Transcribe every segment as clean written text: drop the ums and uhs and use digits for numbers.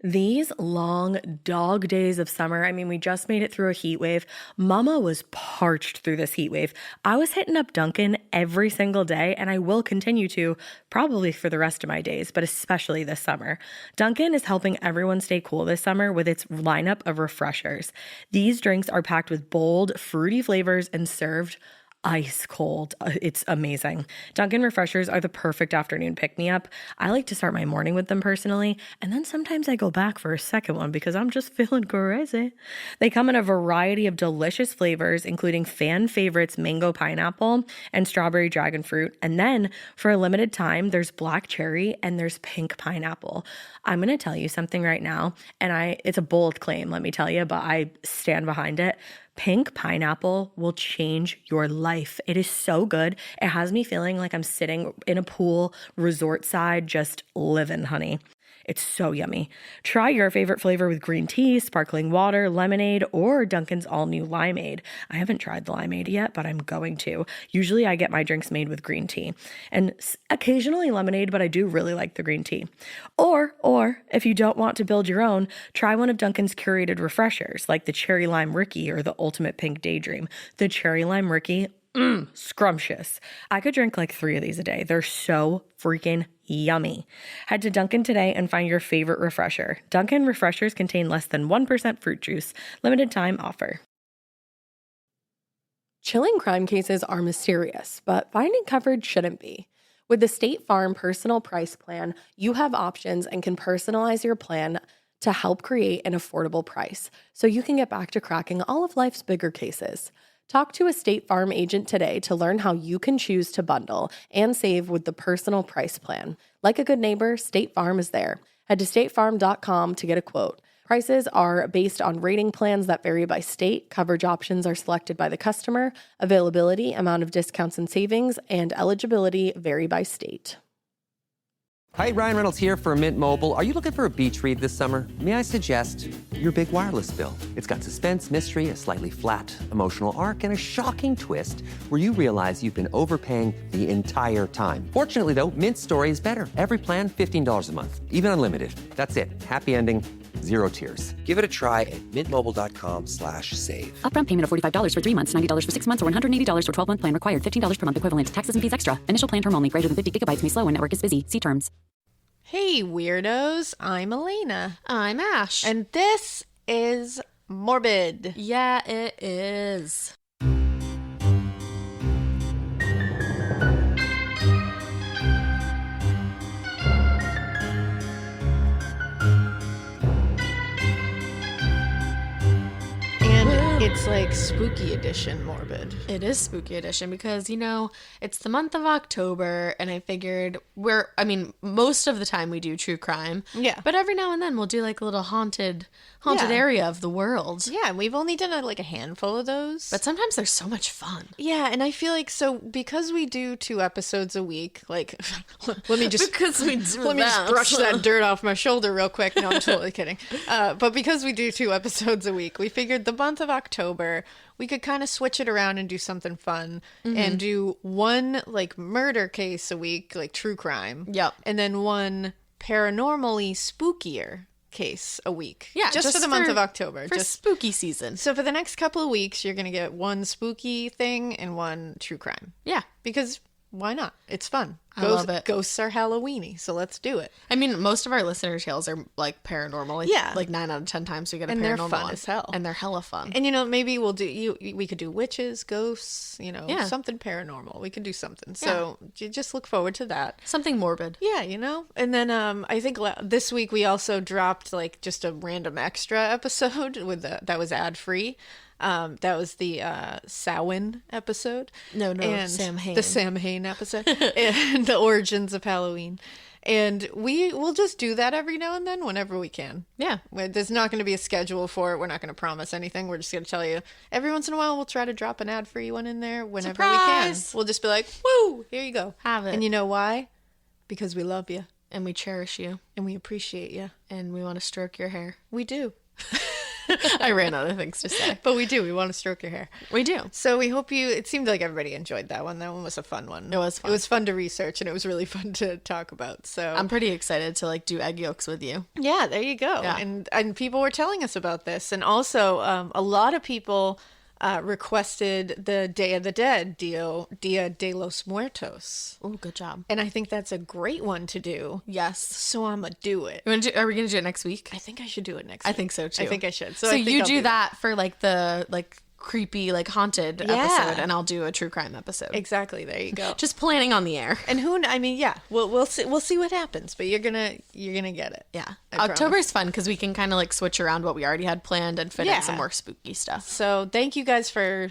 These long dog days of summer, I mean, we just made it through a heat wave. Mama was parched through this heat wave. I was hitting up Dunkin' every single day, and I will continue to probably for the rest of my days, but especially this summer. Dunkin' is helping everyone stay cool this summer with its lineup of refreshers. These drinks are packed with bold, fruity flavors and served ice cold. It's amazing. Dunkin' refreshers are the perfect afternoon pick-me-up. I like to start my morning with them personally, and then sometimes I go back for a second one because I'm just feeling crazy. They come in a variety of delicious flavors, including fan favorites mango pineapple and strawberry dragon fruit. And then for a limited time, there's black cherry and there's pink pineapple. I'm going to tell you something right now, and it's a bold claim, let me tell you, but I stand behind it. Pink pineapple will change your life. It is so good. It has me feeling like I'm sitting in a pool, resort side, just living, honey. It's so yummy. Try your favorite flavor with green tea, sparkling water, lemonade, or Dunkin's all-new limeade. I haven't tried the limeade yet, but I'm going to. Usually I get my drinks made with green tea and occasionally lemonade, but I do really like the green tea. Or if you don't want to build your own, try one of Dunkin's curated refreshers like the Cherry Lime Ricky or the Ultimate Pink Daydream. The Cherry Lime Ricky, scrumptious. I could drink like 3 of these a day. They're so freaking yummy. Head to Dunkin' today and find your favorite refresher. Dunkin' refreshers contain less than 1% fruit juice. Limited time offer. Chilling crime cases are mysterious, but finding coverage shouldn't be. With the State Farm Personal Price Plan, you have options and can personalize your plan to help create an affordable price so you can get back to cracking all of life's bigger cases. Talk to a State Farm agent today to learn how you can choose to bundle and save with the Personal Price Plan. Like a good neighbor, State Farm is there. Head to statefarm.com to get a quote. Prices are based on rating plans that vary by state. Coverage options are selected by the customer. Availability, amount of discounts and savings, and eligibility vary by state. Hi, Ryan Reynolds here for Mint Mobile. Are you looking for a beach read this summer? May I suggest your big wireless bill? It's got suspense, mystery, a slightly flat, emotional arc, and a shocking twist where you realize you've been overpaying the entire time. Fortunately, though, Mint's story is better. Every plan, $15 a month, even unlimited. That's it. Happy ending, 0 tears. Give it a try at mintmobile.com/save. Upfront payment of $45 for 3 months, $90 for 6 months, or $180 for 12-month plan required. $15 per month equivalent. Taxes and fees extra. Initial plan term only. Greater than 50 gigabytes may slow when network is busy. See terms. Hey, weirdos. I'm Alaina. I'm Ash. And this is Morbid. Yeah, it is. It's like spooky edition Morbid. It is spooky edition because, it's the month of October and I figured most of the time we do true crime. Yeah. But every now and then we'll do like a little haunted area of the world. Yeah, and we've only done a handful of those. But sometimes they're so much fun. Yeah, and I feel like because we do 2 episodes a week, let me just brush that dirt off my shoulder real quick. No, I'm totally kidding. But because we do 2 episodes a week, we figured the month of October we could kind of switch it around and do something fun and do 1 murder case a week, like true crime. Yep. And then 1 paranormally spookier case a week. Yeah, just for the month of October. For spooky season. So for the next couple of weeks, you're going to get 1 spooky thing and 1 true crime. Yeah. Because why not? It's fun. I love it. Ghosts are Halloweeny, so let's do it. I mean, most of our listener tales are paranormal. Yeah. 9 out of 10 times we get a and paranormal they're fun one. as hell. And they're hella fun. And maybe we'll do we could do witches, ghosts, something paranormal. We could do something. So you just look forward to that. Something morbid. Yeah, And then I think this week we also dropped just a random extra episode that was ad free. That was the Samhain episode. No, and Sam Hain. The Sam Hain episode. And the origins of Halloween. And we will just do that every now and then whenever we can. Yeah. There's not going to be a schedule for it. We're not going to promise anything. We're just going to tell you every once in a while we'll try to drop an ad-free one in there whenever we can. We'll just be like, woo, here you go. Have it. And you know why? Because we love you. And we cherish you. And we appreciate you. And we want to stroke your hair. We do. I ran out of things to say. But we do. We want to stroke your hair. We do. So we hope it seemed like everybody enjoyed that one. That one was a fun one. It was fun. It was fun to research and it was really fun to talk about. So I'm pretty excited to like do egg yolks with you. yeah, there you go. Yeah. And people were telling us about this. And also a lot of people requested the Day of the Dead, Dia de los Muertos. Oh, good job. And I think that's a great one to do. Yes. So I'm going to do it. Are we going to do it next week? I think I should do it next I week. think so too. I think I should. So I think you I'll do that for like the creepy, like haunted episode, and I'll do a true crime episode. Exactly. There you go. Just planning on the air. And we'll see what happens, but you're gonna get it. Yeah. I October's fun because we can kind of like switch around what we already had planned and fit Yeah. in some more spooky stuff. So thank you guys for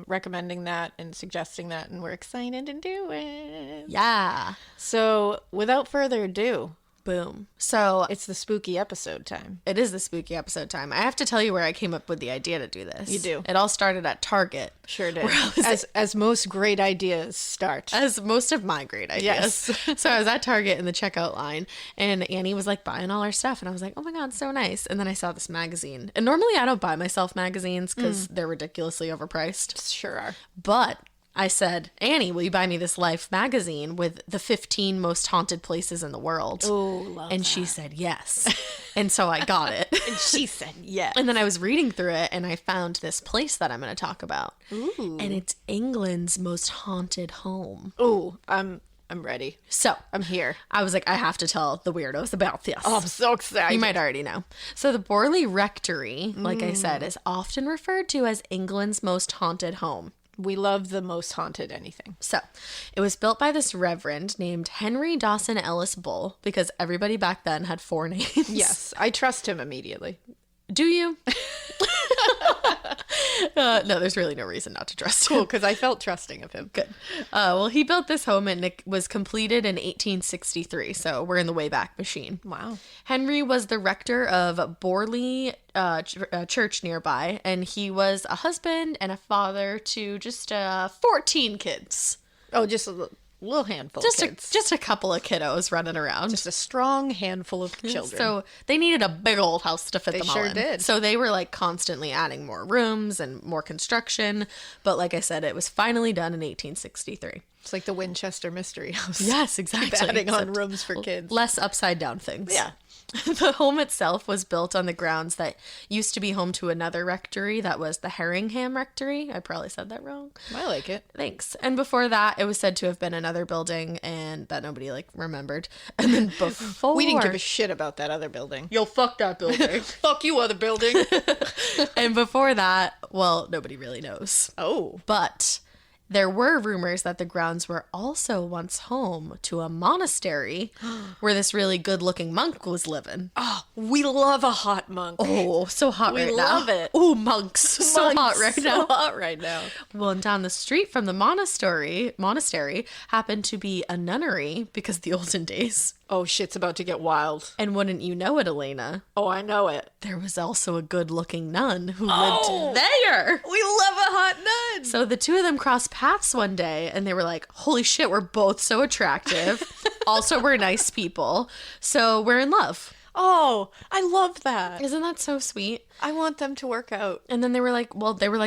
recommending that and suggesting that, and we're excited to do it. Yeah. So without further ado, Boom. So it's the spooky episode time. it is the spooky episode time. I have to tell you where I came up with the idea to do this. You do. It all started at Target. Sure did. Where I was As most great ideas start. As most of my great ideas. Yes. So I was at Target in the checkout line, and Annie was like buying all our stuff, and I was like, oh my God, so nice. And then I saw this magazine. And normally I don't buy myself magazines because they're ridiculously overpriced. Sure are. But I said, Annie, will you buy me this Life magazine with the 15 most haunted places in the world? Oh, love And she said yes. And so I got it. And she said yes. And then I was reading through it, and I found this place that I'm going to talk about. Ooh. And it's England's most haunted home. Ooh, I'm ready. So I'm here. I was like, I have to tell the weirdos about this. Oh, I'm so excited. You might already know. So the Borley Rectory, like I said, is often referred to as England's most haunted home. We love the most haunted anything. So it was built by this reverend named Henry Dawson Ellis Bull, because everybody back then had 4 names. Yes, I trust him immediately. Do you? No, there's really no reason not to trust him. Cool, because I felt trusting of him. Good. Well, he built this home and it was completed in 1863, so we're in the Wayback Machine. Wow. Henry was the rector of Borley Church nearby, and he was a husband and a father to just 14 kids. Oh, just a little handful of kids. Just a couple of kiddos running around. Just a strong handful of children. So they needed a big old house to fit They them all sure in. did. So they were like constantly adding more rooms and more construction. But like I said, it was finally done in 1863. It's like the Winchester Mystery House. Yes, exactly. Keep adding on Except rooms for kids. Less upside down things. Yeah. The home itself was built on the grounds that used to be home to another rectory that was the Herringham Rectory. I probably said that wrong. I like it. Thanks. And before that, it was said to have been another building and that nobody like remembered. And then before We didn't give a shit about that other building. Yo, fuck that building. Fuck you, other building. And before that, well, nobody really knows. Oh. But there were rumors that the grounds were also once home to a monastery where this really good-looking monk was living. Oh, we love a hot monk. Oh, so hot We right now. love it. Oh, monks. So hot right So now. hot right now. Well, and down the street from the monastery happened to be a nunnery because the olden days. Oh, shit's about to get wild. And wouldn't you know it, Alaina, Oh, I know it. there was also a good-looking nun who Oh. lived there. We love a hot nun. So the two of them crossed paths one day and they were like, holy shit, we're both so attractive. Also, we're nice people. So we're in love. Oh, I love that. Isn't that so sweet? I want them to work out. And then they were like,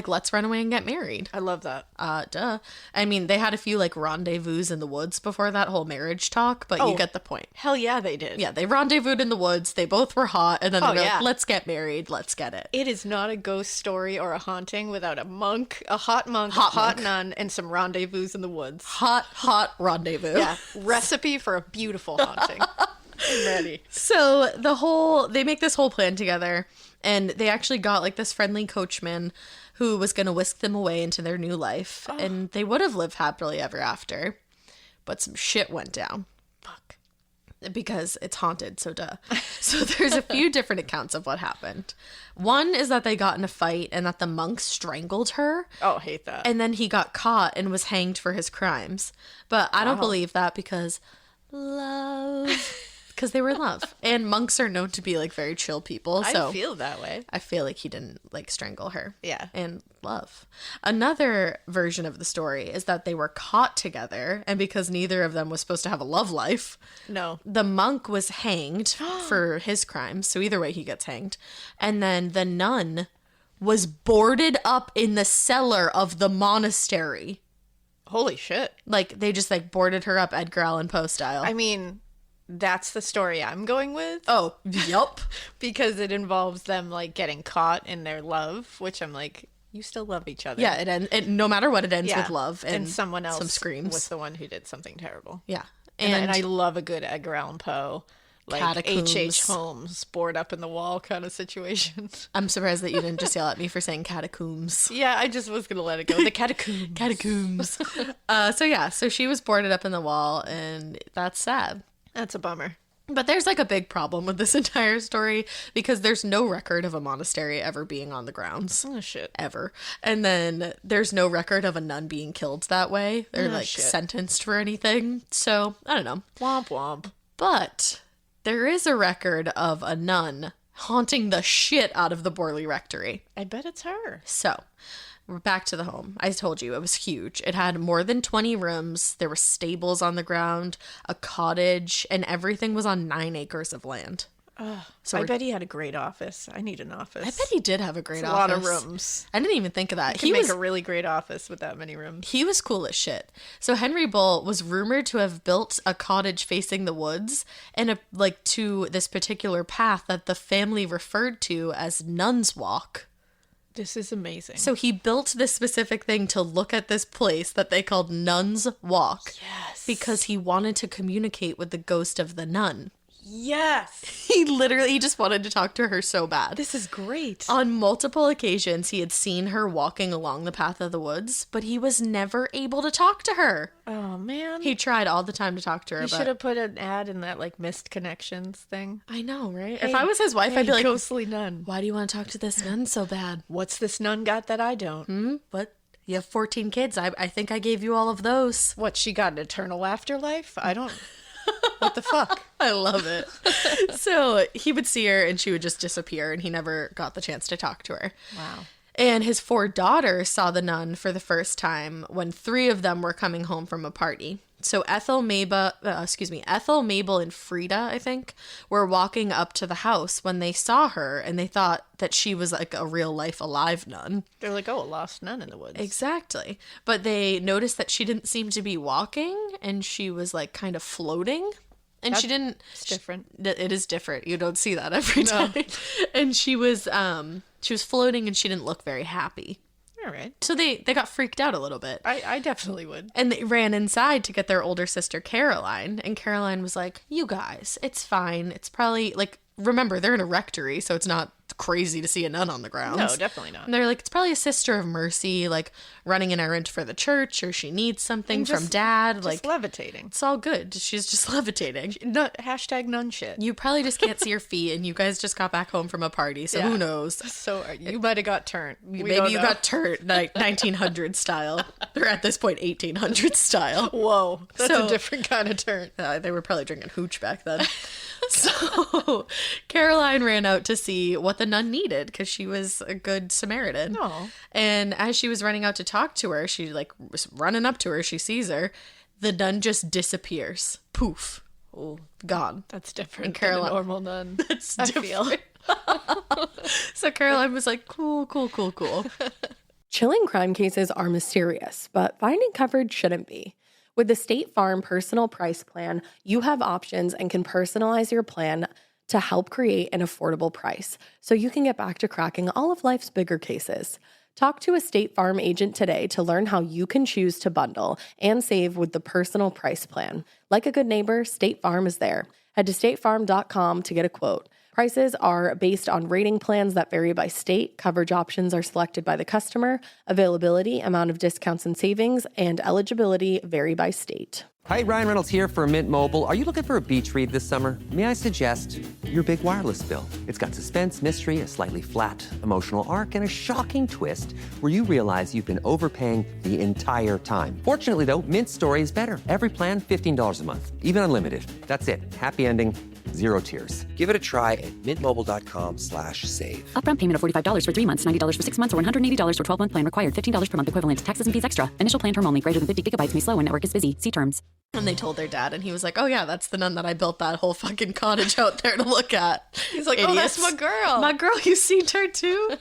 let's run away and get married. I love that. Duh. I mean, they had a few like rendezvous in the woods before that whole marriage talk, but you get the point. Hell yeah, they did. Yeah, they rendezvoused in the woods. They both were hot. And then they were yeah. like, let's get married. Let's get it. It is not a ghost story or a haunting without a monk, a hot monk, Hot a hot monk. nun, and some rendezvous in the woods. Hot rendezvous. Yeah, recipe for a beautiful haunting. I'm ready. So they make this whole plan together, and they actually got like this friendly coachman who was going to whisk them away into their new life, and they would have lived happily ever after, but some shit went down. Fuck. Because it's haunted, so duh. So there's a few different accounts of what happened. One is that they got in a fight and that the monk strangled her. Oh, hate that. And then he got caught and was hanged for his crimes. But I don't believe that because love. because they were in love. And monks are known to be like very chill people. So I feel that way. I feel like he didn't like strangle her. Yeah. And love. Another version of the story is that they were caught together, and because neither of them was supposed to have a love life, the monk was hanged for his crimes. So either way, he gets hanged. And then the nun was boarded up in the cellar of the monastery. Holy shit. Like, they just like boarded her up Edgar Allan Poe style. I mean, that's the story I'm going with. Oh, yup. Because it involves them like getting caught in their love, which I'm like, you still love each other. Yeah, no matter what, it ends with love and someone else some screams. was the one who did something terrible. Yeah. And I love a good Edgar Allan Poe, like Catacombs. H.H. Holmes, board up in the wall kind of situation. I'm surprised that you didn't just yell at me for saying catacombs. Yeah, I just was going to let it go. The catacombs. Catacombs. So she was boarded up in the wall, and that's sad. That's a bummer. But there's like a big problem with this entire story because there's no record of a monastery ever being on the grounds. Oh, shit. Ever. And then there's no record of a nun being killed that way. They're sentenced for anything. So, I don't know. Womp womp. But there is a record of a nun haunting the shit out of the Borley Rectory. I bet it's her. So, we're back to the home. I told you, it was huge. It had more than 20 rooms. There were stables on the ground, a cottage, and everything was on 9 acres of land. So I bet he had a great office. I need an office. I bet he did have a great office. A lot of rooms. I didn't even think of that. He make a really great office with that many rooms. He was cool as shit. So Henry Bull was rumored to have built a cottage facing the woods and to this particular path that the family referred to as Nun's Walk. This is amazing. So he built this specific thing to look at this place that they called Nun's Walk. Yes. Because he wanted to communicate with the ghost of the nun. Yes. He just wanted to talk to her so bad. This is great. On multiple occasions, he had seen her walking along the path of the woods, but he was never able to talk to her. Oh, man. He tried all the time to talk to her. He should have put an ad in that, like, missed connections thing. I know, right? Hey, if I was his wife, I'd be like, ghostly nun. why do you want to talk to this nun so bad? What's this nun got that I don't? What? You have 14 kids. I think I gave you all of those. What, she got an eternal afterlife? I don't... What the fuck? I love it. So he would see her and she would just disappear, and he never got the chance to talk to her. Wow. And his 4 daughters saw the nun for the first time when 3 of them were coming home from a party. So Ethel, Mabel, and Frida, I think, were walking up to the house when they saw her, and they thought that she was like a real life alive nun. They're like, oh, a lost nun in the woods. Exactly. But they noticed that she didn't seem to be walking, and she was like kind of floating. And she didn't... It's different. It is different. You don't see that every time. And she was floating, and she didn't look very happy. All right. So they got freaked out a little bit. I definitely would. And they ran inside to get their older sister, Caroline. And Caroline was like, you guys, it's fine. It's probably, like, remember, they're in a rectory, so it's not crazy to see a nun on the grounds. No, definitely not. And they're like, it's probably a sister of mercy, like, running an errand for the church, or she needs something from dad. Just like, levitating. it's all good. She's just levitating. Hashtag nun shit. You probably just can't see her feet, and you guys just got back home from a party, so who knows? So you might have got turned. Maybe you got turned, like 1900 style. Or at this point, 1800 style. Whoa, that's a different kind of turn. They were probably drinking hooch back then. So Caroline ran out to see what the nun needed because she was a good Samaritan. Oh. And as she was running out to talk to her, she like was running up to her. She sees her. The nun just disappears. Poof. Oh, gone. That's different And Caroline, than a normal nun. That's different. So Caroline was like, cool. Chilling crime cases are mysterious, but finding coverage shouldn't be. With the State Farm Personal Price Plan, you have options and can personalize your plan to help create an affordable price so you can get back to cracking all of life's bigger cases. Talk to a State Farm agent today to learn how you can choose to bundle and save with the Personal Price Plan. Like a good neighbor, State Farm is there. Head to statefarm.com to get a quote. Prices are based on rating plans that vary by state. Coverage options are selected by the customer. Availability, amount of discounts and savings, and eligibility vary by state. Hi, Ryan Reynolds here for Mint Mobile. Are you looking for a beach read this summer? May I suggest your big wireless bill? It's got suspense, mystery, a slightly flat, emotional arc, and a shocking twist where you realize you've been overpaying the entire time. Fortunately, though, Mint's story is better. Every plan, $15 a month, even unlimited. That's it. Happy ending. Zero tears. Give it a try at mintmobile.com/save. Upfront payment of $45 for 3 months, $90 for 6 months, or $180 for 12-month plan required. $15 per month equivalent. Taxes and fees extra. Initial plan term only. Greater than 50 gigabytes may slow when network is busy. See terms. And they told their dad, and he was like, oh yeah, that's the nun that I built that whole fucking cottage out there to look at. He's like, oh, that's my girl. My girl, you seen her too?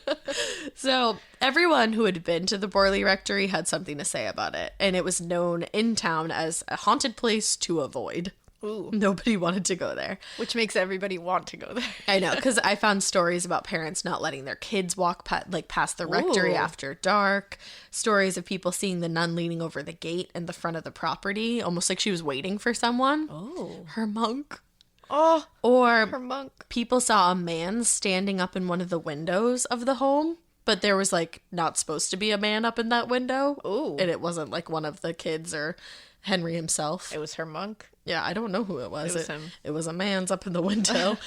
So everyone who had been to the Borley Rectory had something to say about it, and it was known in town as a haunted place to avoid. Ooh. Nobody wanted to go there. Which makes everybody want to go there. I know, because I found stories about parents not letting their kids walk past the rectory after dark. Stories of people seeing the nun leaning over the gate in the front of the property, almost like she was waiting for someone. Oh. Her monk. Oh, Or her monk. people saw a man standing up in one of the windows of the home, but there was like not supposed to be a man up in that window. Ooh. And it wasn't like one of the kids or Henry himself. It was her monk. Yeah, I don't know who it was. It was him. It was a man's up in the window.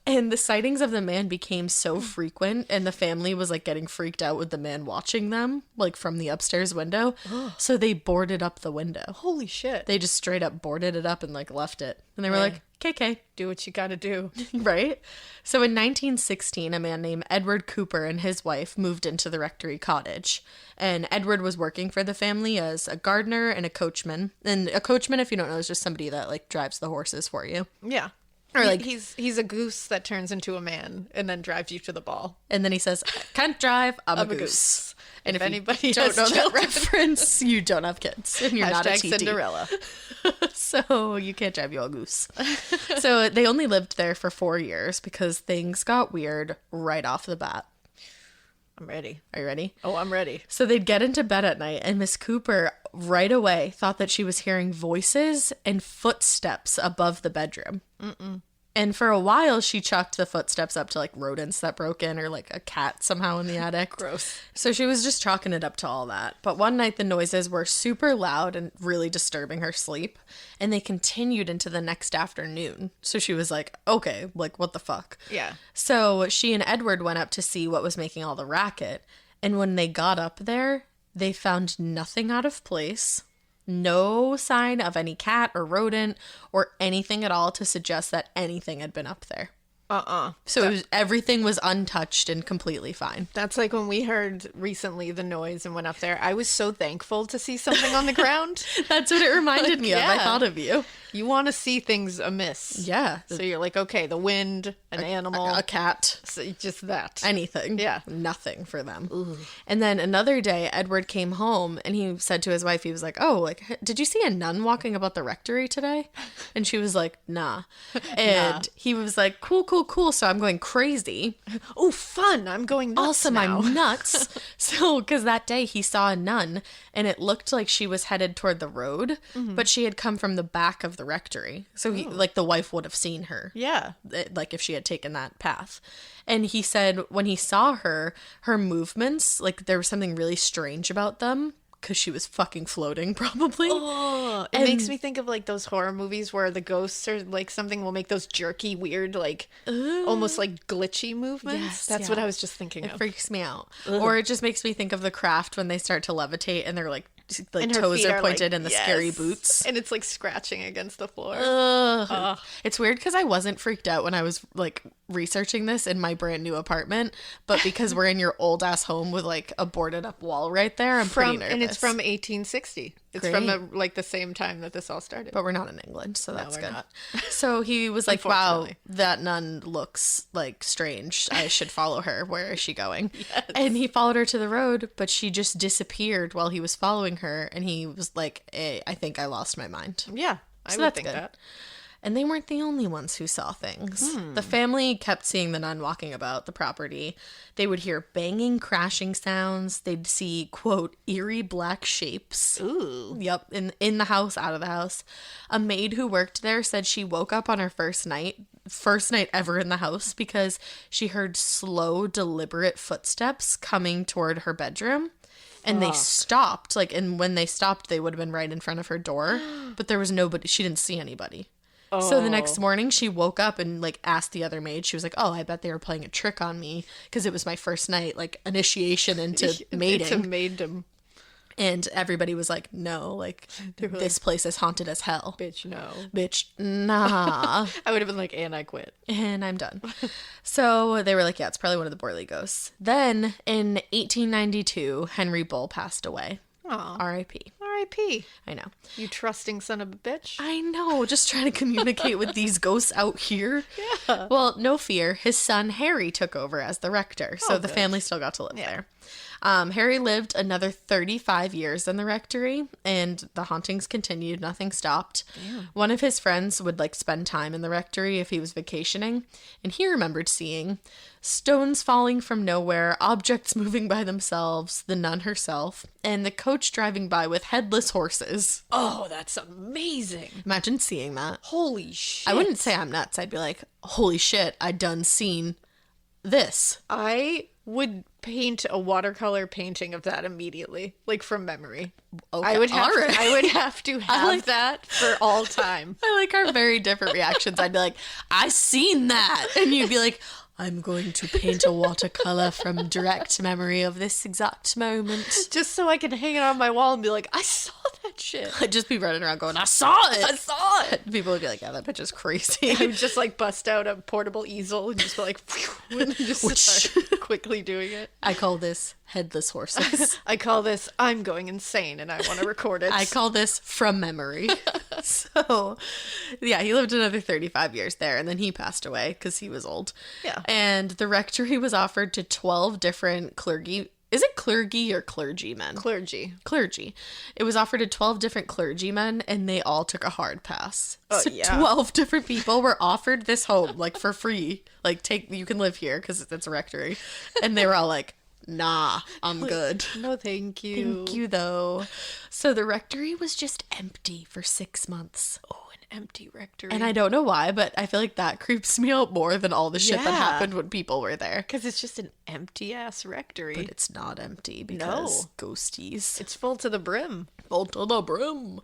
And the sightings of the man became so frequent, and the family was like getting freaked out with the man watching them, like from the upstairs window. So they boarded up the window. Holy shit. They just straight up boarded it up and like left it. And they were like, KK. Do what you gotta do. Right? So in 1916, a man named Edward Cooper and his wife moved into the rectory cottage. And Edward was working for the family as a gardener and a coachman. And a coachman, if you don't know, is just somebody that like drives the horses for you. Yeah. Or like he's a goose that turns into a man and then drives you to the ball. And then he says, I can't drive, I'm a goose. And if anybody you don't has know that children. reference, you don't have kids. And you're not a TT. Cinderella. So you can't drive your goose. So they only lived there for 4 years because things got weird right off the bat. I'm ready. Are you ready? Oh, I'm ready. So they'd get into bed at night, and Miss Cooper right away thought that she was hearing voices and footsteps above the bedroom. And for a while, she chalked the footsteps up to like rodents that broke in or like a cat somehow in the attic. Gross. So she was just chalking it up to all that. But one night, the noises were super loud and really disturbing her sleep. And they continued into the next afternoon. So she was like, okay, like what the fuck? Yeah. So she and Edward went up to see what was making all the racket. And when they got up there, they found nothing out of place. No sign of any cat or rodent or anything at all to suggest that anything had been up there. So it was, everything was untouched and completely fine. That's like when we heard recently the noise and went up there. I was so thankful to see something on the ground. That's what it reminded me of. I thought of you. You want to see things amiss. Yeah. So you're like, okay, the wind, an animal. A cat. So just that. Anything. Yeah. Nothing for them. Ooh. And then another day, Edward came home and he said to his wife, he was like, oh, like, did you see a nun walking about the rectory today? And she was like, nah. And he was like, cool. So I'm going crazy. Oh, fun. I'm going nuts Awesome. now. I'm nuts. So, because that day he saw a nun and it looked like she was headed toward the road, but she had come from the back of the rectory. So he, like the wife would have seen her. Yeah. Like if she had taken that path. And he said when he saw her, her movements, like there was something really strange about them. Because she was fucking floating, probably. Oh, it makes me think of like those horror movies where the ghosts or like something will make those jerky, weird, like almost like glitchy movements. Yes, That's what I was just thinking It of. freaks me out. Or it just makes me think of The Craft when they start to levitate and they're like And her toes feet are pointed like, in the scary boots. And it's like scratching against the floor. It's weird because I wasn't freaked out when I was like researching this in my brand new apartment, but because we're in your old ass home with like a boarded up wall right there, I'm pretty nervous. And it's from 1860. It's Great. from like the same time that this all started. But we're not in England, so that's we're good. not. So he was like, wow, Unfortunately. that nun looks like strange. I should follow her. Where is she going? Yes. And he followed her to the road, but she just disappeared while he was following her. And he was like, hey, I think I lost my mind. Yeah, I So would that's think good. that. And they weren't the only ones who saw things. The family kept seeing the nun walking about the property. They would hear banging, crashing sounds. They'd see, quote, eerie black shapes. Ooh. Yep, in the house, out of the house. A maid who worked there said she woke up on her first night ever in the house, because she heard slow, deliberate footsteps coming toward her bedroom. And they stopped, like, and when they stopped, they would have been right in front of her door. But there was nobody. She didn't see anybody. So the next morning, she woke up and, like, asked the other maid. She was like, oh, I bet they were playing a trick on me because it was my first night, like, initiation into maiding. Into maiddom. And everybody was like, no, like, this place is haunted as hell. Bitch, no. Bitch, nah. I would have been like, and I quit. And I'm done. So they were like, yeah, it's probably one of the Borley ghosts. Then in 1892, Henry Bull passed away. Aw. R.I.P. R.I.P. I know. You trusting son of a bitch. I know. Just trying to communicate with these ghosts out here. Yeah. Well, no fear. His son, Harry, took over as the rector. So the family still got to live there. Harry lived another 35 years in the rectory, and the hauntings continued. Nothing stopped. Damn. One of his friends would like spend time in the rectory if he was vacationing, and he remembered seeing stones falling from nowhere, objects moving by themselves, the nun herself, and the coach driving by with headless horses. Oh, that's amazing. Imagine seeing that. Holy shit. I wouldn't say I'm nuts. I'd be like, holy shit, I done seen this. I would paint a watercolor painting of that immediately, like from memory. Okay, I would have all right. I would have to have like that for all time. I like our very different reactions. I'd be like, I seen that. And you'd be like, I'm going to paint a watercolor from direct memory of this exact moment. Just so I can hang it on my wall and be like, I saw that shit. I'd just be running around going, I saw it. I saw it. People would be like, yeah, that picture's crazy. I would just like bust out a portable easel and just be like, and just start quickly doing it. I call this headless horses. I call this, I'm going insane and I want to record it. I call this from memory. So, yeah, he lived another 35 years there, and then he passed away because he was old. Yeah. And the rectory was offered to 12 different clergy. Is it clergy or clergymen? Clergy. Clergy. It was offered to 12 different clergymen, and they all took a hard pass. Oh, So yeah. 12 different people were offered this home, like, for free. Like, you can live here because it's a rectory. And they were all like, nah, I'm good. No, thank you. Thank you, though. So the rectory was just empty for 6 months. Oh, an empty rectory. And I don't know why, but I feel like that creeps me out more than all the shit that Yeah. happened when people were there. Because it's just an empty ass rectory. But it's not empty because ghosties. It's full to the brim. Full to the brim.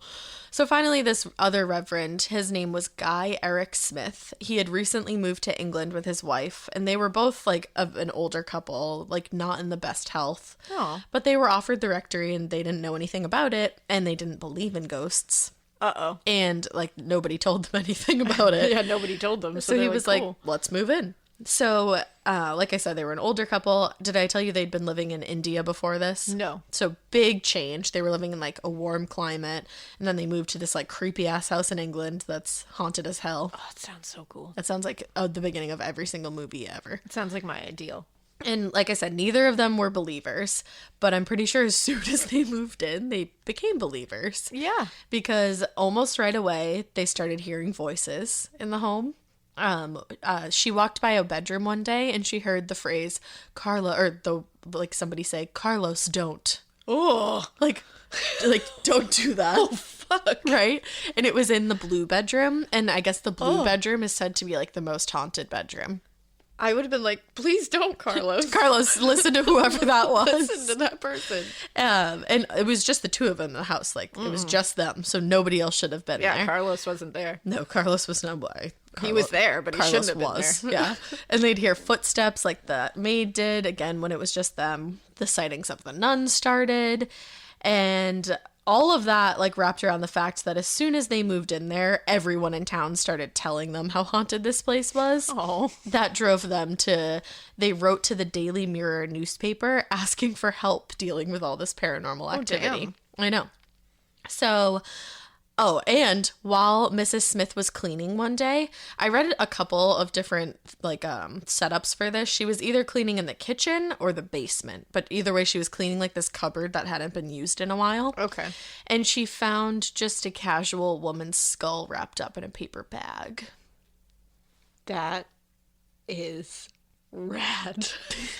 So finally, this other reverend, his name was Guy Eric Smith. He had recently moved to England with his wife, and they were both like an older couple, like not in the best health. Aw. But they were offered the rectory, and they didn't know anything about it, and they didn't believe in ghosts. Uh-oh. And like nobody told them anything about it. Yeah, nobody told them. So he they're was cool. like, let's move in. So, like I said, they were an older couple. Did I tell you they'd been living in India before this? No. So big change. They were living in like a warm climate, and then they moved to this like creepy ass house in England that's haunted as hell. Oh, it sounds so cool. That sounds like the beginning of every single movie ever. It sounds like my ideal. And like I said, neither of them were believers, but I'm pretty sure as soon as they moved in, they became believers. Yeah. Because almost right away, they started hearing voices in the home. She walked by a bedroom one day and she heard the phrase somebody say, Carlos, don't. Oh. Like, don't do that. Oh, fuck. Right? And it was in the blue bedroom. And I guess the blue bedroom is said to be like the most haunted bedroom. I would have been like, please don't, Carlos. Carlos, listen to whoever that was. Listen to that person. And it was just the two of them in the house. Like, it was just them. So nobody else should have been Yeah, there. Carlos wasn't there. No, Carlos was not why. He was there, but he Carlos shouldn't have been there. Yeah. And they'd hear footsteps like the maid did. Again, when it was just them, the sightings of the nun started. And all of that like wrapped around the fact that as soon as they moved in there, everyone in town started telling them how haunted this place was. Oh. That drove them they wrote to the Daily Mirror newspaper asking for help dealing with all this paranormal activity. damn. I know. So, and while Mrs. Smith was cleaning one day, I read a couple of different setups for this. She was either cleaning in the kitchen or the basement, but either way she was cleaning like this cupboard that hadn't been used in a while. Okay. And she found just a casual woman's skull wrapped up in a paper bag. That is rad.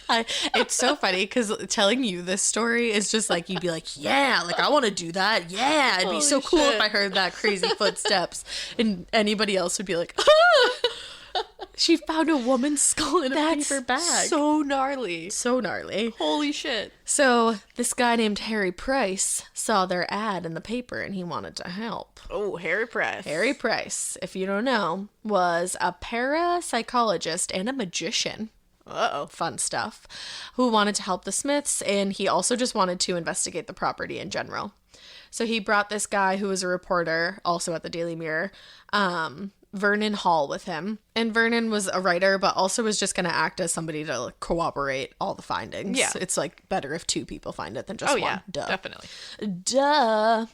It's so funny because telling you this story is just like, you'd be like, yeah, like I want to do that. Yeah, it'd be so cool if I heard that crazy footsteps. And anybody else would be like, ah! She found a woman's skull in a paper bag. So gnarly. So gnarly. Holy shit. So this guy named Harry Price saw their ad in the paper and he wanted to help. Oh, Harry Price. Harry Price, if you don't know, was a parapsychologist and a magician. Fun stuff. Who wanted to help the Smiths, and he also just wanted to investigate the property in general. So he brought this guy who was a reporter, also at the Daily Mirror, Vernon Hall, with him. And Vernon was a writer, but also was just going to act as somebody to like, corroborate all the findings. Yeah. It's like better if 2 people find it than just one. Yeah, Duh. definitely. Duh.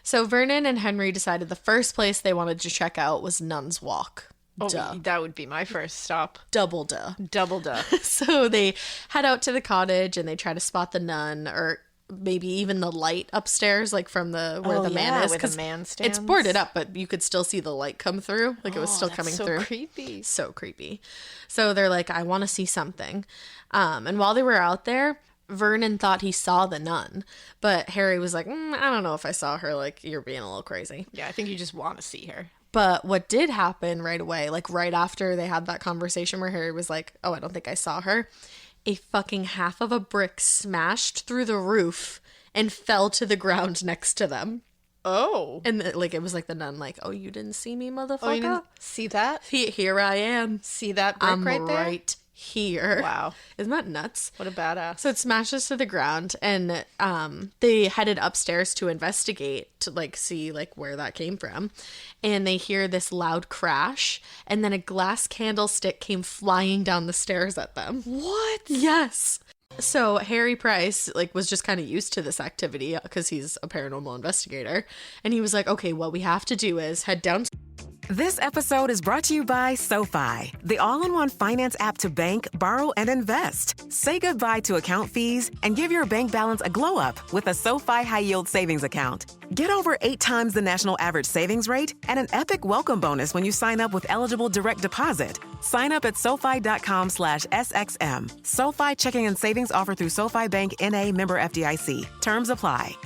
So Vernon and Henry decided the first place they wanted to check out was Nun's Walk. Oh, Duh. that would be my first stop. Double duh. Double duh. So they head out to the cottage and they try to spot the nun, or maybe even the light upstairs, like from the where the man is. where the 'cause man it's stands. boarded up, but you could still see the light come through. Like it was still coming so through. creepy. So creepy. So they're like, I want to see something. And while they were out there, Vernon thought he saw the nun, but Harry was like, I don't know if I saw her. Like, you're being a little crazy. Yeah, I think you just want to see her. But what did happen right away, like right after they had that conversation where Harry was like, oh, I don't think I saw her, a fucking half of a brick smashed through the roof and fell to the ground next to them. Oh. And like it was like the nun, like, oh, you didn't see me, motherfucker? Oh, you didn't see that? Here I am. See that brick I'm right there? right here. Wow. Isn't that nuts? What a badass. So it smashes to the ground, and they headed upstairs to investigate, to like see like where that came from. And they hear this loud crash, and then a glass candlestick came flying down the stairs at them. What? Yes. So Harry Price like was just kind of used to this activity because he's a paranormal investigator, and he was like, okay, what we have to do is head down. This episode is brought to you by SoFi, the all-in-one finance app to bank, borrow, and invest. Say goodbye to account fees and give your bank balance a glow-up with a SoFi high-yield savings account. Get over 8 times the national average savings rate and an epic welcome bonus when you sign up with eligible direct deposit. Sign up at SoFi.com/SXM. SoFi checking and savings offer through SoFi Bank N.A. member FDIC. Terms apply.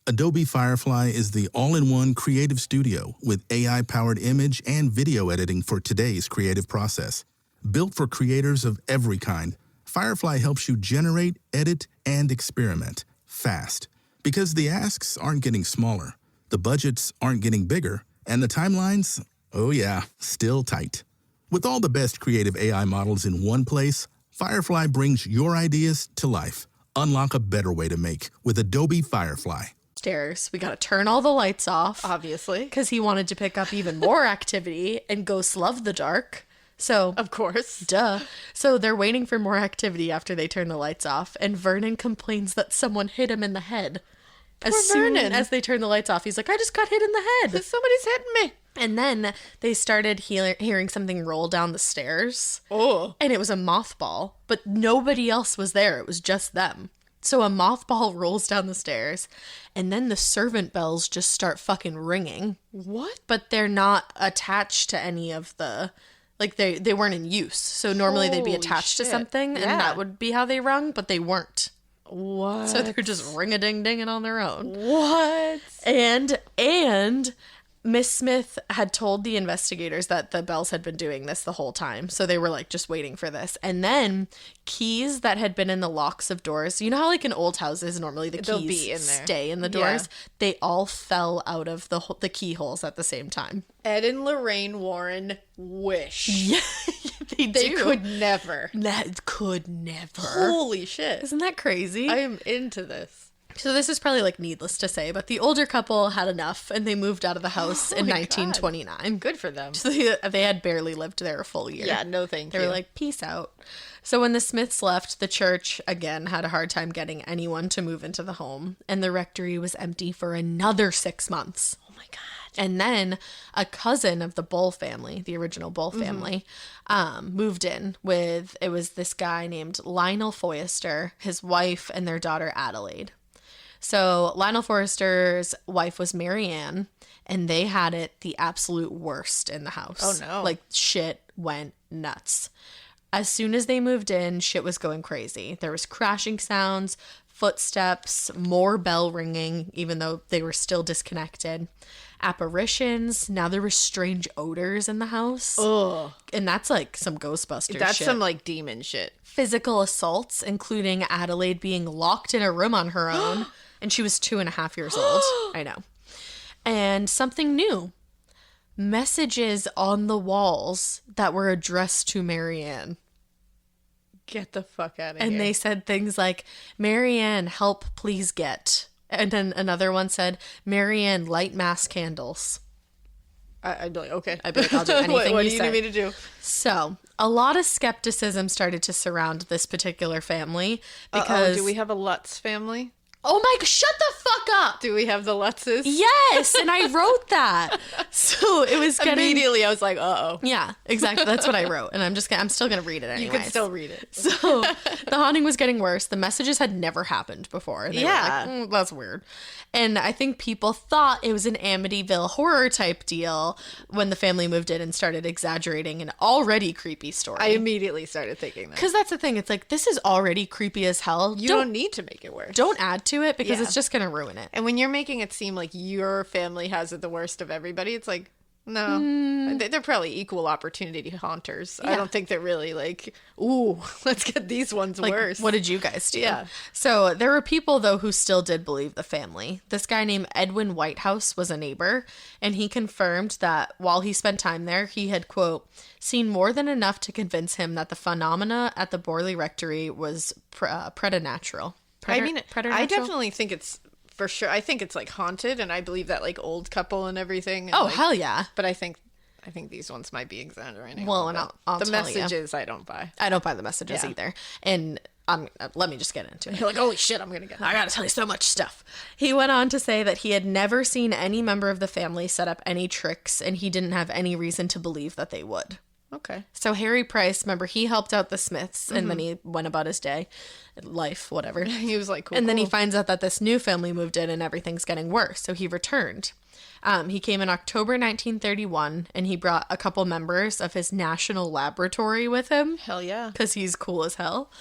Adobe Firefly is the all-in-one creative studio with AI-powered image and video editing for today's creative process. Built for creators of every kind, Firefly helps you generate, edit, and experiment fast. Because the asks aren't getting smaller, the budgets aren't getting bigger, and the timelines, oh yeah, still tight. With all the best creative AI models in one place, Firefly brings your ideas to life. Unlock a better way to make with Adobe Firefly. Stairs. We got to turn all the lights off. Obviously. Because he wanted to pick up even more activity, and ghosts love the dark. So, Of course. duh. So they're waiting for more activity after they turn the lights off, and Vernon complains that someone hit him in the head. As soon Vernon. as they turn the lights off, he's like, I just got hit in the head. Somebody's hitting me. And then they started hearing something roll down the stairs. Oh. And it was a mothball, but nobody else was there. It was just them. So a mothball rolls down the stairs, and then the servant bells just start fucking ringing. What? But they're not attached to any of the, like they weren't in use. So normally they'd be Holy attached to shit. something, Yeah. and that would be how they rung, but they weren't. What? So they're just ring-a-ding-dinging on their own. What? And Miss Smith had told the investigators that the bells had been doing this the whole time. So they were like just waiting for this. And then keys that had been in the locks of doors. You know how like in old houses, normally the They'll keys be in there. stay in the Yeah. doors? They all fell out of the keyholes at the same time. Ed and Lorraine Warren wish. Yeah, they They could never. That could never. Holy shit. Isn't that crazy? I am into this. So this is probably like needless to say, but the older couple had enough and they moved out of the house in my God. 1929. Good for them. So they had barely lived there a full year. Yeah, no thank They you. were like, peace out. So when the Smiths left, the church, again, had a hard time getting anyone to move into the home. And the rectory was empty for another 6 months. Oh my God. And then a cousin of the Bull family, the original Bull family, moved in with, it was this guy named Lionel Foyester, his wife, and their daughter Adelaide. So Lionel Forrester's wife was Mary Ann, and they had it the absolute worst in the house. Oh, no. Like, shit went nuts. As soon as they moved in, shit was going crazy. There was crashing sounds, footsteps, more bell ringing, even though they were still disconnected. Apparitions. Now there were strange odors in the house. Ugh. And that's like some Ghostbusters That's shit. some like demon shit. Physical assaults, including Adelaide being locked in a room on her own. And she was 2.5 years old. I know. And something new. Messages on the walls that were addressed to Marianne. Get the fuck out of here. And they said things like, Marianne, help, please get. And then another one said, Marianne, light mass candles. I'd be like, okay. I'd be like, I'll do anything what you do you say. need me to do? So, a lot of skepticism started to surround this particular family because... do we have a Lutz family? Oh my, shut the fuck up! Do we have the Lutzes? Yes, and I wrote that. So it was getting... Immediately, I was like, uh-oh. Yeah, exactly. That's what I wrote. And I'm still going to read it anyway. You can still read it. So the haunting was getting worse. The messages had never happened before. And they were like, that's weird. And I think people thought it was an Amityville horror type deal when the family moved in and started exaggerating an already creepy story. I immediately started thinking that. Because that's the thing. It's like, this is already creepy as hell. You don't need to make it worse. Don't add to it because Yeah. it's just going to ruin it. And when you're making it seem like your family has it the worst of everybody, it's like, no. They're probably equal opportunity haunters. I don't think they're really like, ooh, let's get these ones Like, worse. what did you guys do? Yeah. So there were people, though, who still did believe the family. This guy named Edwin Whitehouse was a neighbor, and he confirmed that while he spent time there, he had, quote, seen more than enough to convince him that the phenomena at the Borley Rectory was preternatural. I mean, I preternatural? definitely think it's, for sure, I think it's like haunted, and I believe that like old couple and everything. And, Oh, like, hell yeah. But I think these ones might be exaggerating. Well, and I'll the tell you. messages I don't buy. I don't buy the messages Yeah. either. And let me just get into it. You're like, holy shit, I'm gonna get. I gotta tell you so much stuff. He went on to say that he had never seen any member of the family set up any tricks, and he didn't have any reason to believe that they would. Okay. So Harry Price, remember, he helped out the Smiths, and then he went about his day, life, whatever. He was like, cool. And then he cool. finds out that this new family moved in and everything's getting worse. So he returned. He came in October 1931, and he brought a couple members of his national laboratory with him. Hell yeah. Because he's cool as hell.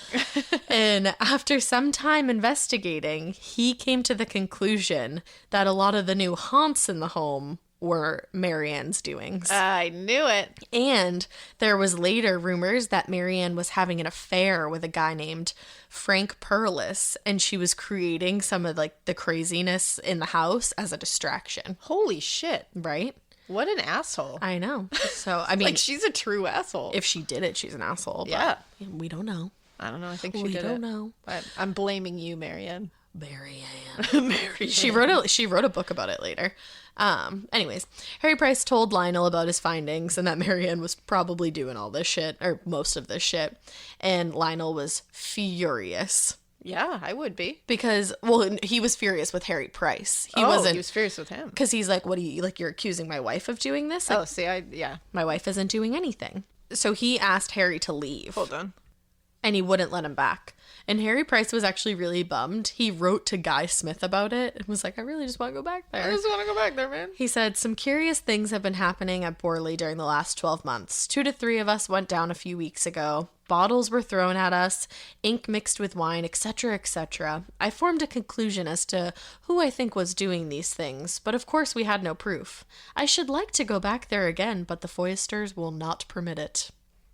And after some time investigating, he came to the conclusion that a lot of the new haunts in the home were Marianne's doings. I knew it. And there was later rumors that Marianne was having an affair with a guy named Frank Perlis, and she was creating some of like the craziness in the house as a distraction. Holy shit. Right? What an asshole. I know. So, I mean, Like, she's a true asshole. if she did it, she's an asshole. Yeah. But we don't know. I don't know. I think she We did don't it. know. But I'm blaming you, Marianne. Marianne. She wrote a book about it later. Anyways, Harry Price told Lionel about his findings and that Marianne was probably doing all this shit, or most of this shit, and Lionel was furious. Yeah, I would be. Because, well, he was furious with Harry Price. He He wasn't, was furious with him. because he's like, what do you, like, you're accusing my wife of doing this? Like, Oh, see, yeah. my wife isn't doing anything. So he asked Harry to leave. Hold on. And he wouldn't let him back. And Harry Price was actually really bummed. He wrote to Guy Smith about it and was like, I really just want to go back there. I just want to go back there, man. He said, some curious things have been happening at Borley during the last 12 months. 2 to 3 of us went down a few weeks ago. Bottles were thrown at us, ink mixed with wine, etc., etc. I formed a conclusion as to who I think was doing these things, but of course we had no proof. I should like to go back there again, but the Foysters will not permit it.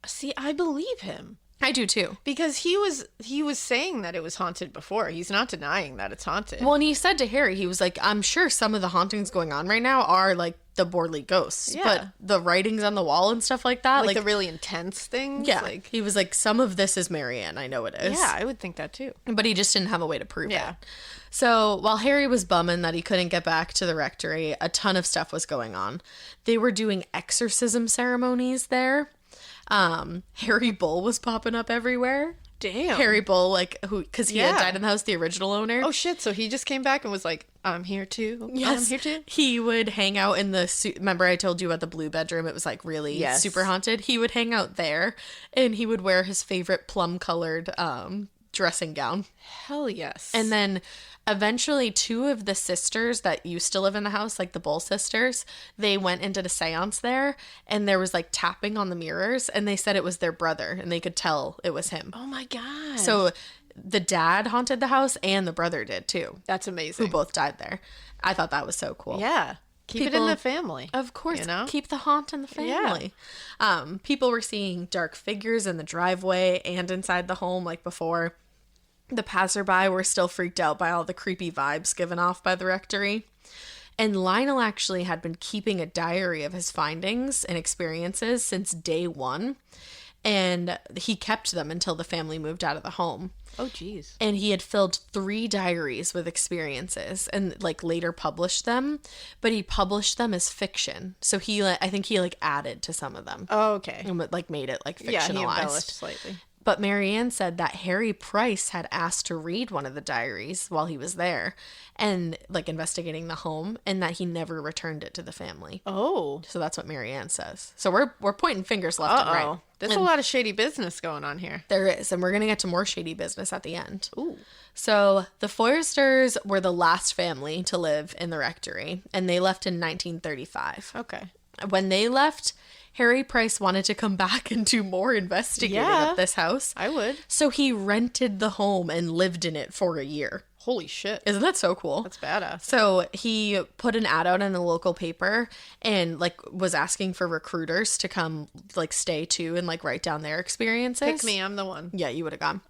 See, I believe him. I do too. Because he was saying that it was haunted before. He's not denying that it's haunted. Well, and he said to Harry, he was like, I'm sure some of the hauntings going on right now are like the Borley ghosts. Yeah. But the writings on the wall and stuff like that, like the really intense things. yeah. Like, He was like, some of this is Marianne. I know it is. yeah, I would think that too. But he just didn't have a way to prove Yeah. it. So while Harry was bumming that he couldn't get back to the rectory, a ton of stuff was going on. They were doing exorcism ceremonies there. Harry Bull was popping up everywhere. Damn. Harry Bull, like, who, because he had Yeah. died in the house, the original owner. Oh shit! So he just came back and was like, "I'm here too. I'm here too." He would hang out in the remember I told you about the blue bedroom? It was like really Yes. super haunted. He would hang out there, and he would wear his favorite plum colored dressing gown. Hell yes. And then eventually 2 of the sisters that used to live in the house, like the Bull sisters, they went into the seance there, and there was like tapping on the mirrors, and they said it was their brother, and they could tell it was him. oh my god. So the dad haunted the house, and the brother did too, that's who amazing. both died there. I thought that was so cool. Yeah. Keep it in People- the family. Of course, You know? keep the haunt in the family. People were seeing dark figures in the driveway and inside the home like before. The passerby were still freaked out by all the creepy vibes given off by the rectory. And Lionel actually had been keeping a diary of his findings and experiences since day 1. and he kept them until the family moved out of the home. Oh, geez. And he had filled 3 diaries with experiences and like later published them, but he published them as fiction. So I think he like added to some of them. Oh, okay. And like made it like fictionalized. Yeah, he embellished slightly. But Marianne said that Harry Price had asked to read one of the diaries while he was there and like investigating the home, and that he never returned it to the family. Oh. So that's what Marianne says. So we're pointing fingers left and right. There's a lot of shady business going on here. There is, and we're going to get to more shady business at the end. Ooh. So the Foresters were the last family to live in the rectory, and they left in 1935. Okay. When they left, Harry Price wanted to come back and do more investigating at this house. I would. So he rented the home and lived in it for a year. Holy shit. Isn't that so cool? That's badass. So he put an ad out in the local paper and like was asking for recruiters to come like stay too and like write down their experiences. Pick me, I'm the one. Yeah, you would have gone.